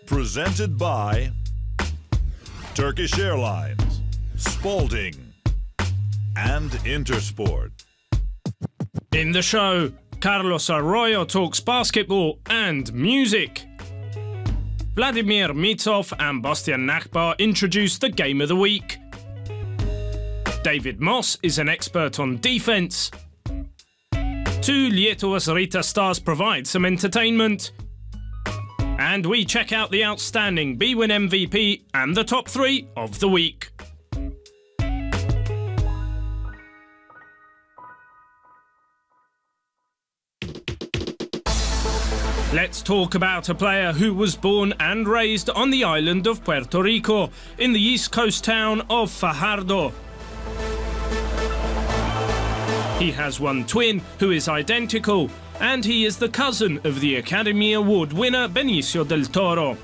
Presented by Turkish Airlines, Spalding, and Intersport. In the show, Carlos Arroyo talks basketball and music. Vladimir, Micov and Bostjan Nachbar introduce the game of the week. David Moss is an expert on defense. Two Lietuvos Rytas stars provide some entertainment. And we check out the outstanding bwin MVP and the top 3 of the week. Let's talk about a player who was born and raised on the island of Puerto Rico, in the east coast town of Fajardo. He has one twin who is identical, and he is the cousin of the Academy Award winner Benicio del Toro.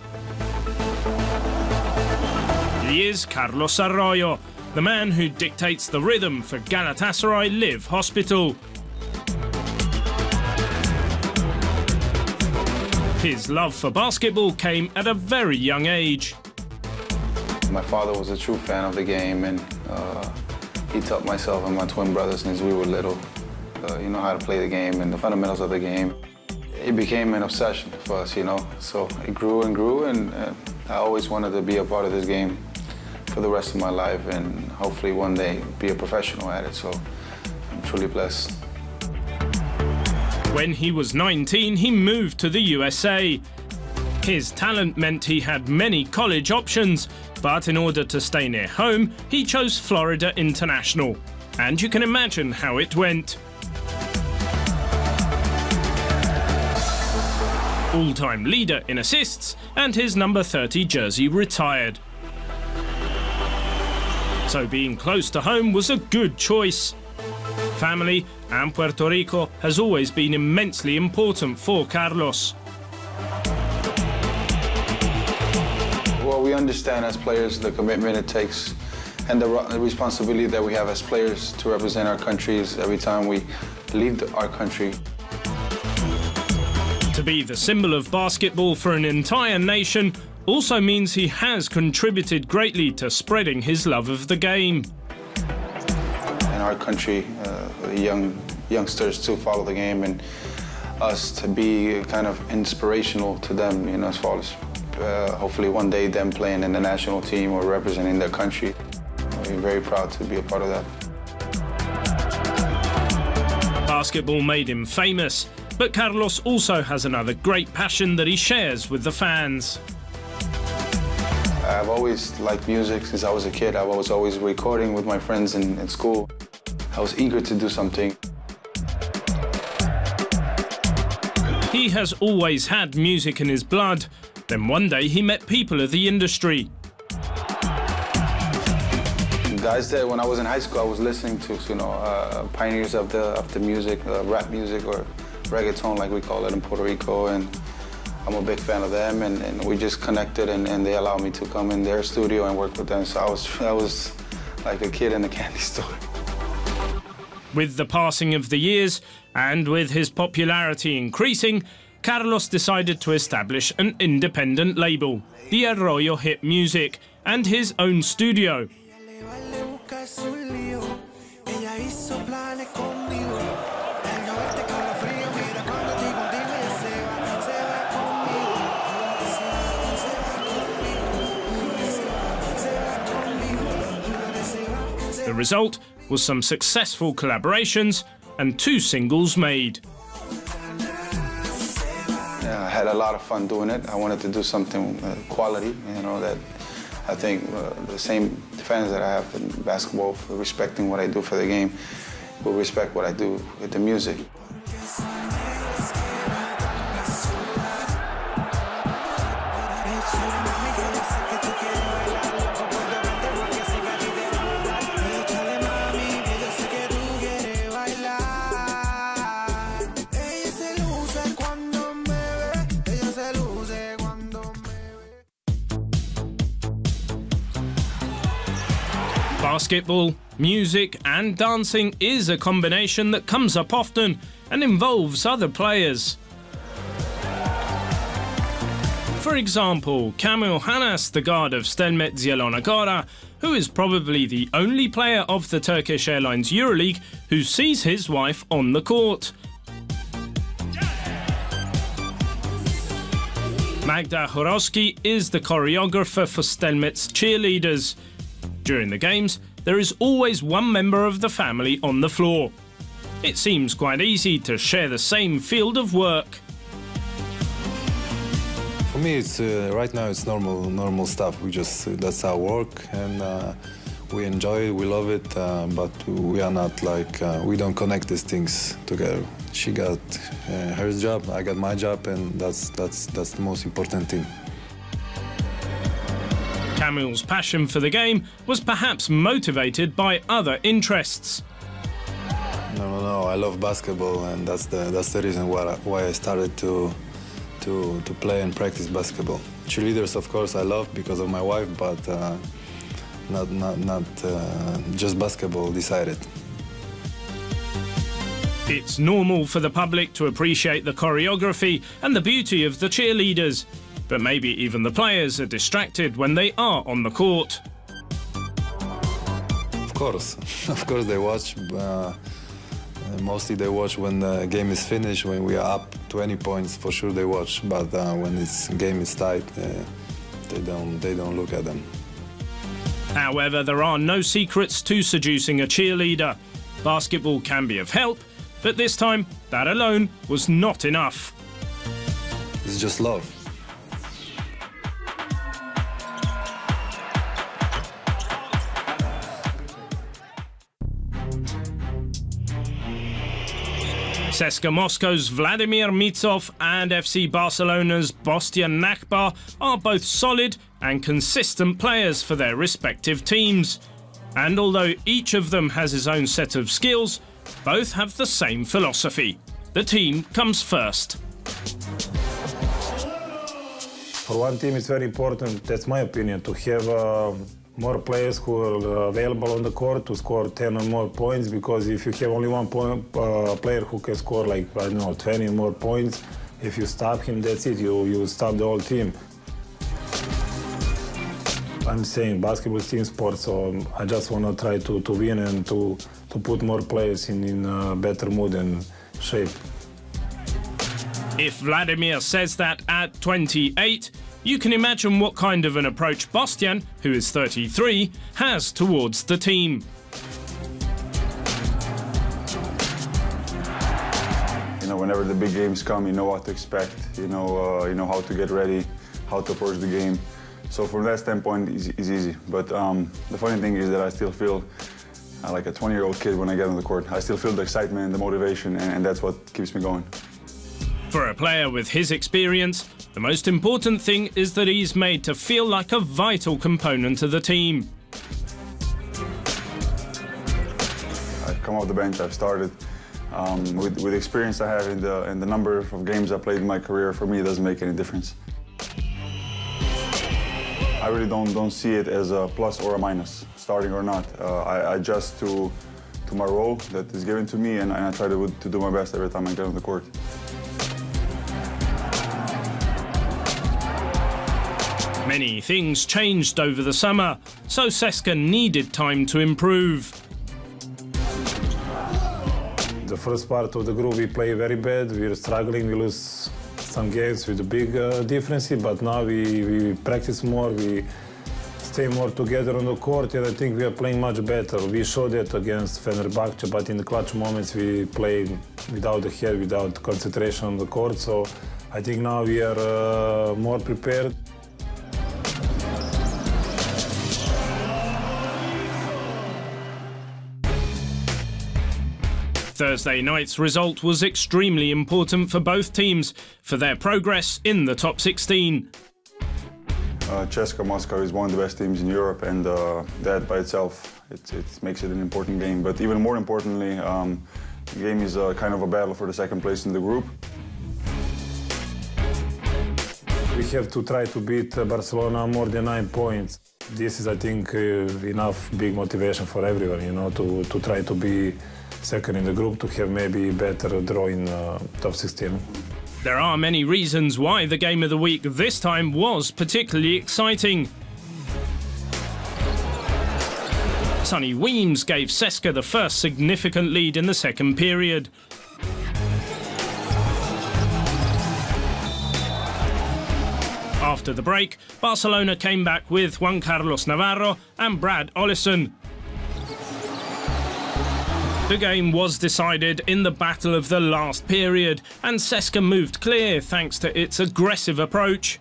He is Carlos Arroyo, the man who dictates the rhythm for Galatasaray Live Hospital. His love for basketball came at a very young age. My father was a true fan of the game, and he taught myself and my twin brothers since we were little, how to play the game and the fundamentals of the game. It became an obsession for us, so it grew and grew, and I always wanted to be a part of this game for the rest of my life and hopefully one day be a professional at it, so I'm truly blessed. When he was 19, he moved to the USA. His talent meant he had many college options, but in order to stay near home, he chose Florida International. And you can imagine how it went. All-time leader in assists, and his number 30 jersey retired. So being close to home was a good choice. Family and Puerto Rico has always been immensely important for Carlos. Well, we understand as players the commitment it takes and the responsibility that we have as players to represent our countries every time we leave our country. To be the symbol of basketball for an entire nation also means he has contributed greatly to spreading his love of the game. In our country, youngsters to follow the game, and us to be kind of inspirational to them, as far as hopefully one day them playing in the national team or representing their country. We're very proud to be a part of that. Basketball made him famous, but Carlos also has another great passion that he shares with the fans. I've always liked music since I was a kid. I was always recording with my friends in school. I was eager to do something. He has always had music in his blood. Then one day he met people of the industry. Guys that when I was in high school I was listening to, pioneers of the music, rap music or reggaeton like we call it in Puerto Rico, and I'm a big fan of them, and we just connected, and they allowed me to come in their studio and work with them. So I was like a kid in a candy store. With the passing of the years, and with his popularity increasing, Carlos decided to establish an independent label, the Arroyo Hit Music, and his own studio. The result was some successful collaborations and 2 singles made. Yeah, I had a lot of fun doing it. I wanted to do something quality, that I think the same fans that I have in basketball, for respecting what I do for the game, will respect what I do with the music. Basketball, music and dancing is a combination that comes up often and involves other players. For example, Kamil Hanas, the guard of Stelmet Zielona Gora, who is probably the only player of the Turkish Airlines EuroLeague who sees his wife on the court. Magda Horowski is the choreographer for Stelmet's cheerleaders. During the games, there is always one member of the family on the floor. It seems quite easy to share the same field of work. For me, it's right now it's normal stuff. That's our work, and we enjoy it, we love it, but we are not like we don't connect these things together. She got her job, I got my job, and that's the most important thing. Kamil's passion for the game was perhaps motivated by other interests. No, I love basketball, and that's the reason why I started to play and practice basketball. Cheerleaders, of course, I love because of my wife, but not just basketball decided. It's normal for the public to appreciate the choreography and the beauty of the cheerleaders, but maybe even the players are distracted when they are on the court. Of course they watch. Mostly they watch when the game is finished, when we are up 20 points, for sure they watch. But when this game is tight, they don't look at them. However, there are no secrets to seducing a cheerleader. Basketball can be of help, but this time, that alone was not enough. It's just love. CSKA Moscow's Vladimir Micov and FC Barcelona's Bostjan Nachbar are both solid and consistent players for their respective teams. And although each of them has his own set of skills, both have the same philosophy. The team comes first. For one team, it's very important, that's my opinion, to have more players who are available on the court to score 10 or more points, because if you have only one player who can score, like, I don't know, 20 more points, if you stop him, that's it, you stop the whole team. I'm saying basketball is team sport, so I just want to try to win and to put more players in a better mood and shape. If Vladimir says that at 28, you can imagine what kind of an approach Bostjan, who is 33, has towards the team. You know, whenever the big games come, you know what to expect. You know how to get ready, how to approach the game. So from that standpoint, it's easy. But the funny thing is that I still feel like a 20-year-old kid when I get on the court. I still feel the excitement, the motivation, and that's what keeps me going. For a player with his experience, the most important thing is that he's made to feel like a vital component of the team. I've come off the bench, I've started. With the experience I have and the number of games I played in my career, for me it doesn't make any difference. I really don't see it as a plus or a minus, starting or not. I adjust to my role that is given to me, and I try to do my best every time I get on the court. Many things changed over the summer, so CSKA needed time to improve. The first part of the group we play very bad, we're struggling, we lose some games with a big difference, but now we practice more, we stay more together on the court, and I think we are playing much better. We showed that against Fenerbahce, but in the clutch moments we play without the head, without concentration on the court, so I think now we are more prepared. Thursday night's result was extremely important for both teams for their progress in the top 16. CSKA Moscow is one of the best teams in Europe, and that by itself, it makes it an important game. But even more importantly, the game is kind of a battle for the second place in the group. We have to try to beat Barcelona more than 9 points. This is, I think, enough big motivation for everyone, you know, to try to be second in the group, to have maybe better draw in top 16. There are many reasons why the game of the week this time was particularly exciting. Sonny Weems gave CSKA the first significant lead in the second period. After the break, Barcelona came back with Juan Carlos Navarro and Brad Ollison. The game was decided in the battle of the last period, and CSKA moved clear thanks to its aggressive approach.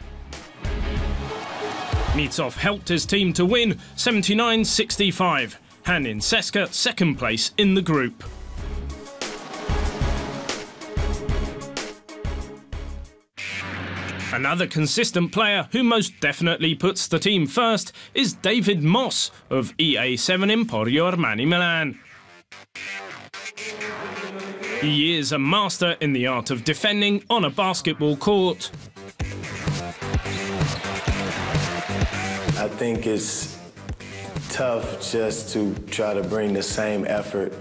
Micov helped his team to win 79-65, handing CSKA second place in the group. Another consistent player who most definitely puts the team first is David Moss of EA7 Emporio Armani Milan. He is a master in the art of defending on a basketball court. I think it's tough just to try to bring the same effort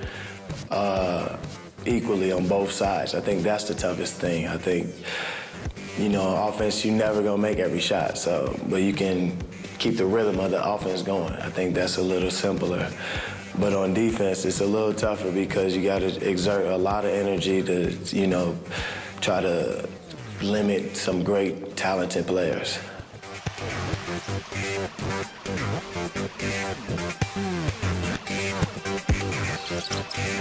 equally on both sides. I think that's the toughest thing. I think, you know, offense, you're never going to make every shot, but you can keep the rhythm of the offense going. I think that's a little simpler. But on defense, it's a little tougher because you got to exert a lot of energy to, you know, try to limit some great, talented players.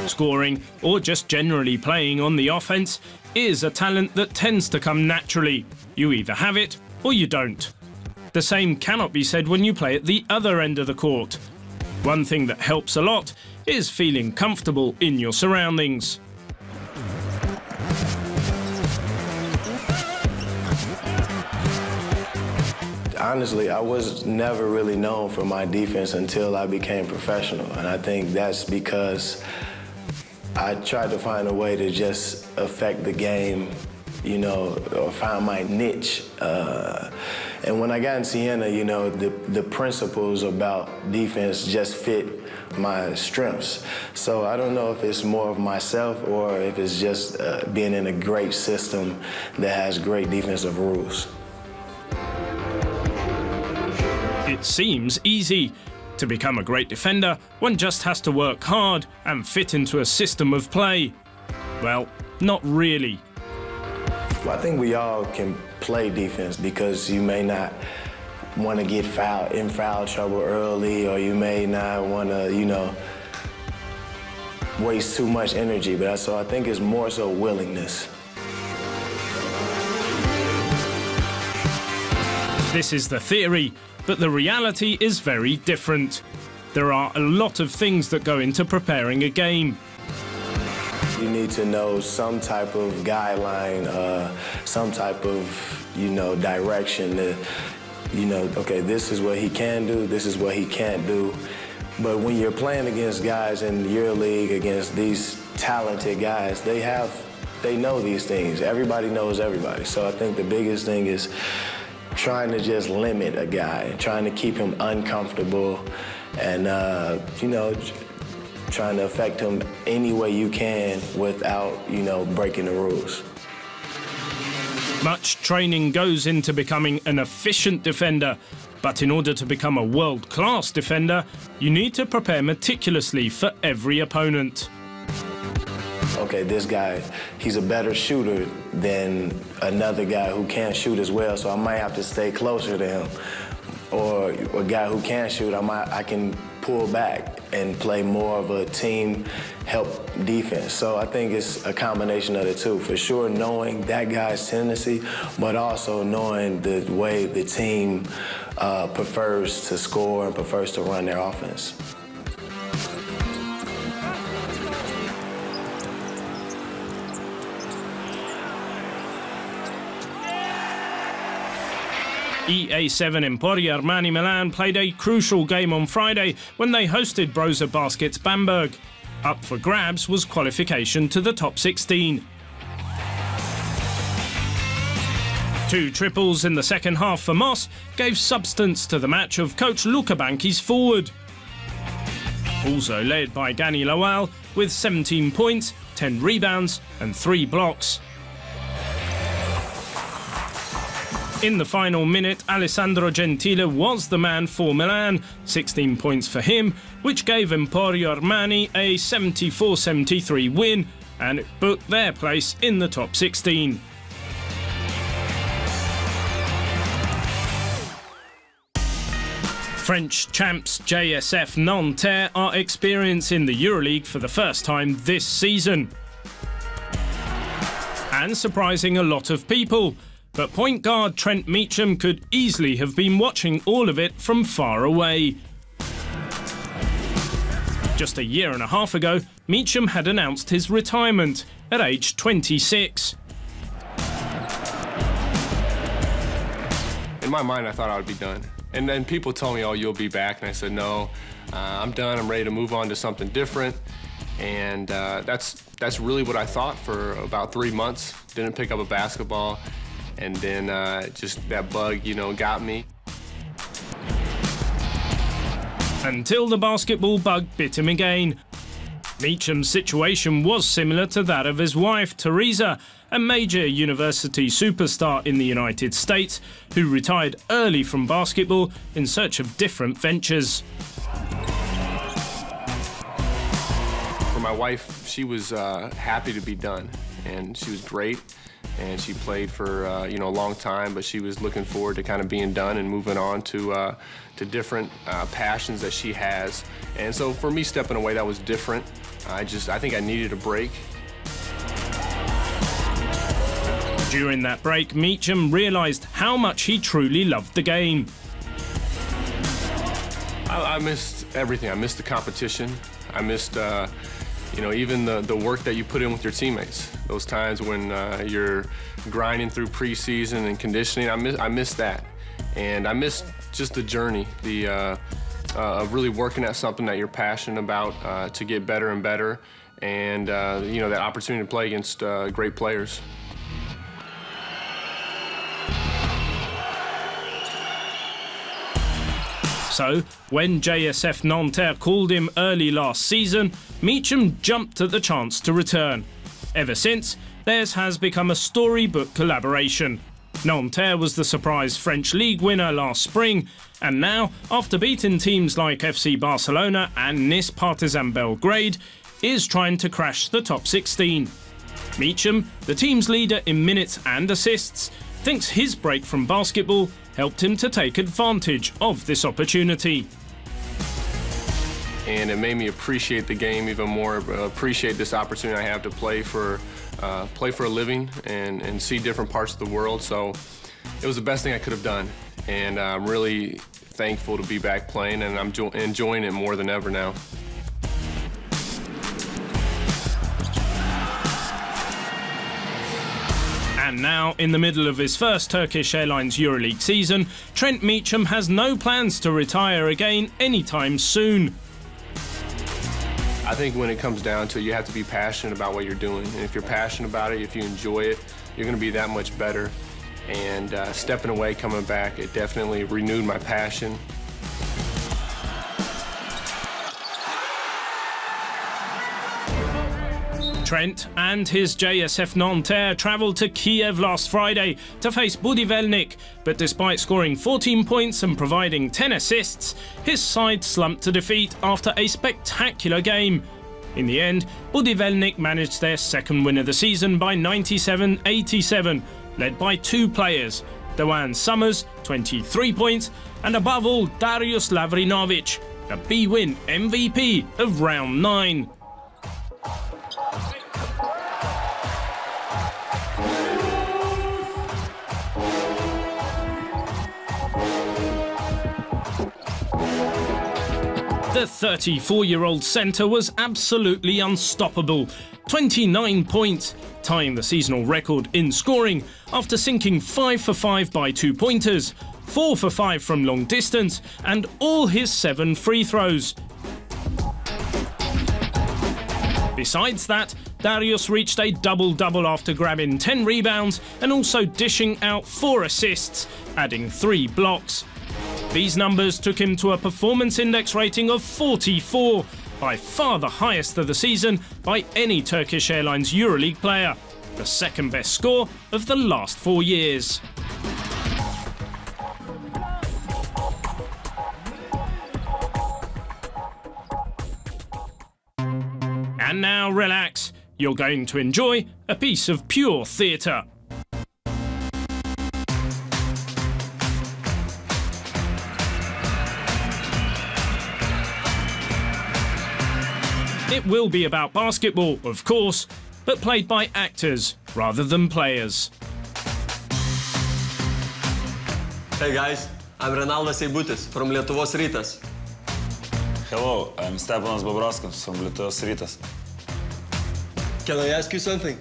Scoring, or just generally playing on the offense, is a talent that tends to come naturally. You either have it or you don't. The same cannot be said when you play at the other end of the court. One thing that helps a lot is feeling comfortable in your surroundings. Honestly, I was never really known for my defense until I became professional, and I think that's because I tried to find a way to just affect the game, you know, or find my niche. And when I got in Siena, you know, the principles about defense just fit my strengths. So I don't know if it's more of myself or if it's just being in a great system that has great defensive rules. It seems easy. To become a great defender, one just has to work hard and fit into a system of play. Well, not really. Well, I think we all can play defense because you may not want to get in foul trouble early, or you may not want to, you know, waste too much energy. But so I think it's more so willingness. This is the theory, but the reality is very different. There are a lot of things that go into preparing a game. You need to know some type of guideline, some type of, you know, direction that, you know, okay, this is what he can do, this is what he can't do. But when you're playing against guys in EuroLeague, against these talented guys, they know these things. Everybody knows everybody. So I think the biggest thing is trying to just limit a guy, trying to keep him uncomfortable, and, you know, trying to affect him any way you can without, you know, breaking the rules. Much training goes into becoming an efficient defender, but in order to become a world-class defender, you need to prepare meticulously for every opponent. Okay, this guy, he's a better shooter than another guy who can't shoot as well, so I might have to stay closer to him. Or a guy who can't shoot, I can pull back and play more of a team help defense. So I think it's a combination of the two. For sure, knowing that guy's tendency, but also knowing the way the team prefers to score and prefers to run their offense. EA7 Emporio Armani Milan played a crucial game on Friday when they hosted Brose Baskets Bamberg. Up for grabs was qualification to the top 16. 2 triples in the second half for Moss gave substance to the match of coach Luka Banki's forward. Also led by Gani Lawal with 17 points, 10 rebounds and 3 blocks. In the final minute, Alessandro Gentile was the man for Milan, 16 points for him, which gave Emporio Armani a 74-73 win, and it put their place in the top 16. French champs JSF Nanterre are experiencing the EuroLeague for the first time this season. And surprising a lot of people. But point guard Trent Meacham could easily have been watching all of it from far away. Just a year and a half ago, Meacham had announced his retirement at age 26. In my mind, I thought I would be done. And then people told me, oh, you'll be back. And I said, no, I'm done. I'm ready to move on to something different. And that's really what I thought for about 3 months. Didn't pick up a basketball. And then just that bug, you know, got me. Until the basketball bug bit him again. Meacham's situation was similar to that of his wife, Teresa, a major university superstar in the United States, who retired early from basketball in search of different ventures. For my wife, she was happy to be done, and she was great. And she played for you know, a long time, but she was looking forward to kind of being done and moving on to different passions that she has. And so for me, stepping away, that was different. I think I needed a break. During that break, Meacham realised how much he truly loved the game. I missed everything. I missed the competition. I missed you know, even the work that you put in with your teammates. Those times when you're grinding through preseason and conditioning, I miss that. And I miss just the journey, of really working at something that you're passionate about to get better and better, and you know, that opportunity to play against great players. So, when JSF Nanterre called him early last season, Meacham jumped at the chance to return. Ever since, theirs has become a storybook collaboration. Nanterre was the surprise French league winner last spring, and now, after beating teams like FC Barcelona and Nice Partizan Belgrade, is trying to crash the top 16. Meacham, the team's leader in minutes and assists, thinks his break from basketball helped him to take advantage of this opportunity. And it made me appreciate the game even more, appreciate this opportunity I have to play for a living and see different parts of the world. So it was the best thing I could have done. And I'm really thankful to be back playing, and I'm enjoying it more than ever now. And now, in the middle of his first Turkish Airlines EuroLeague season, Trent Meacham has no plans to retire again anytime soon. I think when it comes down to it, you have to be passionate about what you're doing. And if you're passionate about it, if you enjoy it, you're going to be that much better. And stepping away, coming back, it definitely renewed my passion. Trent and his JSF Nanterre travelled to Kiev last Friday to face Budivelnyk, but despite scoring 14 points and providing 10 assists, his side slumped to defeat after a spectacular game. In the end, Budivelnyk managed their second win of the season by 97-87, led by two players, Dewan Summers, 23 points, and above all, Darius Lavrinovic, the bwin MVP of round 9. The 34-year-old centre was absolutely unstoppable. 29 points, tying the seasonal record in scoring after sinking 5 for 5 by 2-pointers, 4 for 5 from long distance, and all his 7 free throws. Besides that, Darius reached a double-double after grabbing 10 rebounds and also dishing out 4 assists, adding 3 blocks. These numbers took him to a performance index rating of 44, by far the highest of the season by any Turkish Airlines EuroLeague player, the second best score of the last 4 years. And now relax, you're going to enjoy a piece of pure theatre. It will be about basketball, of course, but played by actors rather than players. Hey guys, I'm Ronaldas Eibutis from Lietuvos Rytas. Hello, I'm Stepanas Bobraskas from Lietuvos Rytas. Can I ask you something?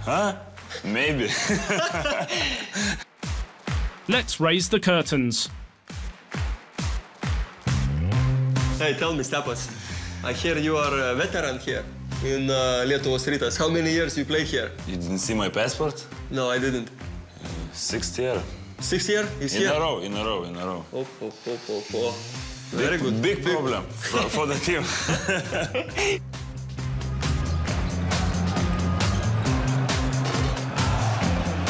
Huh? Maybe. Let's raise the curtains. Hey, tell me, Stepas, I hear you are a veteran here in Lietuvos Rytas. How many years you play here? You didn't see my passport? No, I didn't. 6th year. 6th year? Is In here? a row. Oh. Very good. Big problem for the team.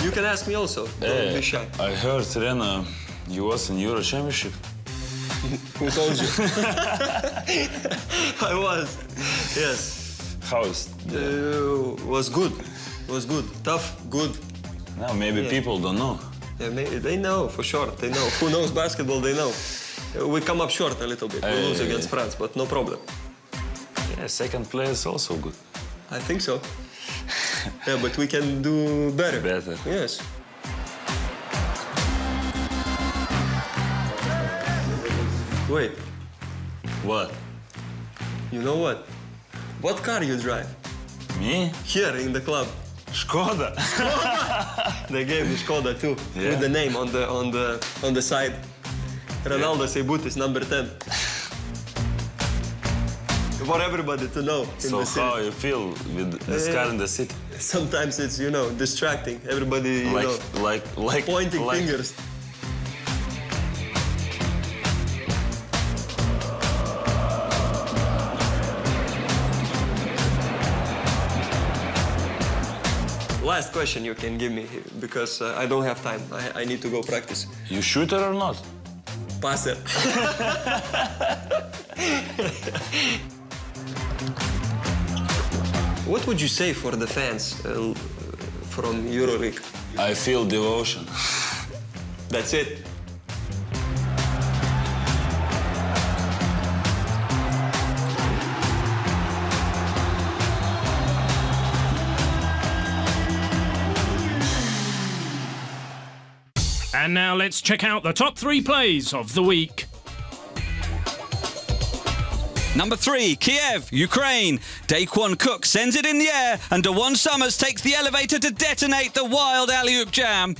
You can ask me also. Don't be shy. I heard, Rena, you was in Euro Championship. Who told you? I was. Yes. How is Was good. Was good. Tough, good. Now maybe people don't know. Yeah, they know, for sure. They know. Who knows basketball, they know. We come up short a little bit. We lose against France, but no problem. Yeah, second place is also good. I think so. Yeah, but we can do better. Better. Yes. Wait, What? you know what? What car you drive? Me? Here in the club. Škoda. They gave me Škoda too, Yeah. with the name on the side. Ronaldas Eibutis, number 10. For everybody to know in So the city. how you feel with this car in the city? Sometimes it's, you know, distracting. Everybody, you know, pointing fingers. Last question you can give me, because I don't have time. I need to go practice. You shooter or not? Passer. What would you say for the fans from EuroLeague? I feel devotion. That's it. And now let's check out the top 3 plays of the week. Number 3, Kiev, Ukraine. Daquan Cook sends it in the air, and DeJuan Summers takes the elevator to detonate the wild alley-oop jam.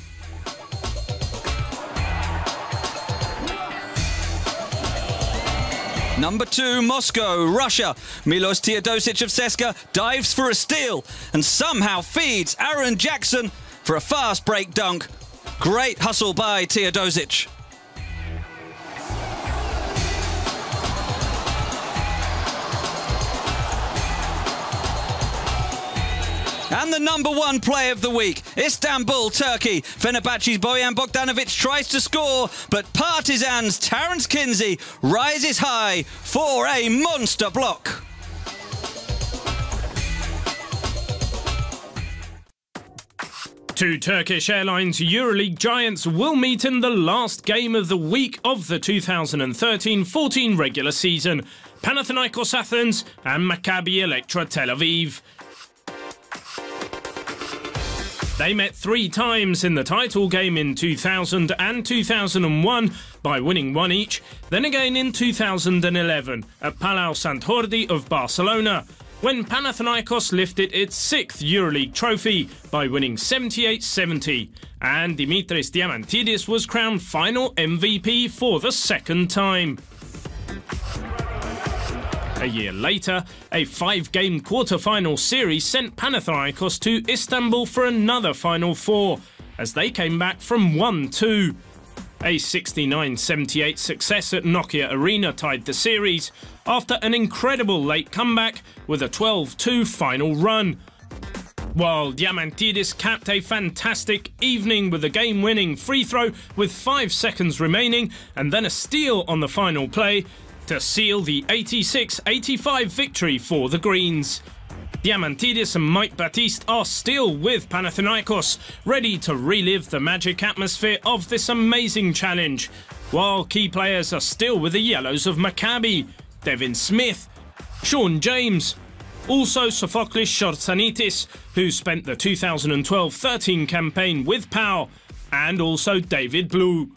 Number 2, Moscow, Russia. Milos Teodosic of CSKA dives for a steal and somehow feeds Aaron Jackson for a fast break dunk. Great hustle by Teodosic. And the number 1 play of the week, Istanbul, Turkey. Fenerbahce's Bojan Bogdanovic tries to score, but Partizan's Terence Kinsey rises high for a monster block. Two Turkish Airlines EuroLeague giants will meet in the last game of the week of the 2013-14 regular season. Panathinaikos Athens and Maccabi Electra Tel Aviv. They met 3 times in the title game in 2000 and 2001 by winning 1 each, then again in 2011 at Palau Sant Jordi of Barcelona, when Panathinaikos lifted its 6th EuroLeague trophy by winning 78-70, and Dimitris Diamantidis was crowned final MVP for the 2nd time. A year later, a 5-game quarter-final series sent Panathinaikos to Istanbul for another Final Four, as they came back from 1-2. A 69-78 success at Nokia Arena tied the series, after an incredible late comeback with a 12-2 final run. While Diamantidis capped a fantastic evening with a game-winning free throw with 5 seconds remaining and then a steal on the final play, to seal the 86-85 victory for the Greens. Diamantidis and Mike Baptiste are still with Panathinaikos, ready to relive the magic atmosphere of this amazing challenge, while key players are still with the Yellows of Maccabi, Devin Smith, Sean James, also Sophocles Shortsanitis, who spent the 2012-13 campaign with PAO, and also David Blue.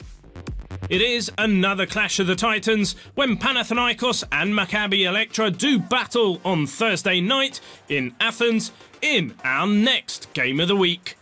It is another clash of the Titans when Panathinaikos and Maccabi Electra do battle on Thursday night in Athens in our next Game of the Week.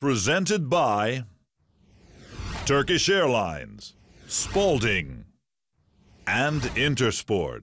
Presented by Turkish Airlines, Spalding, and Intersport.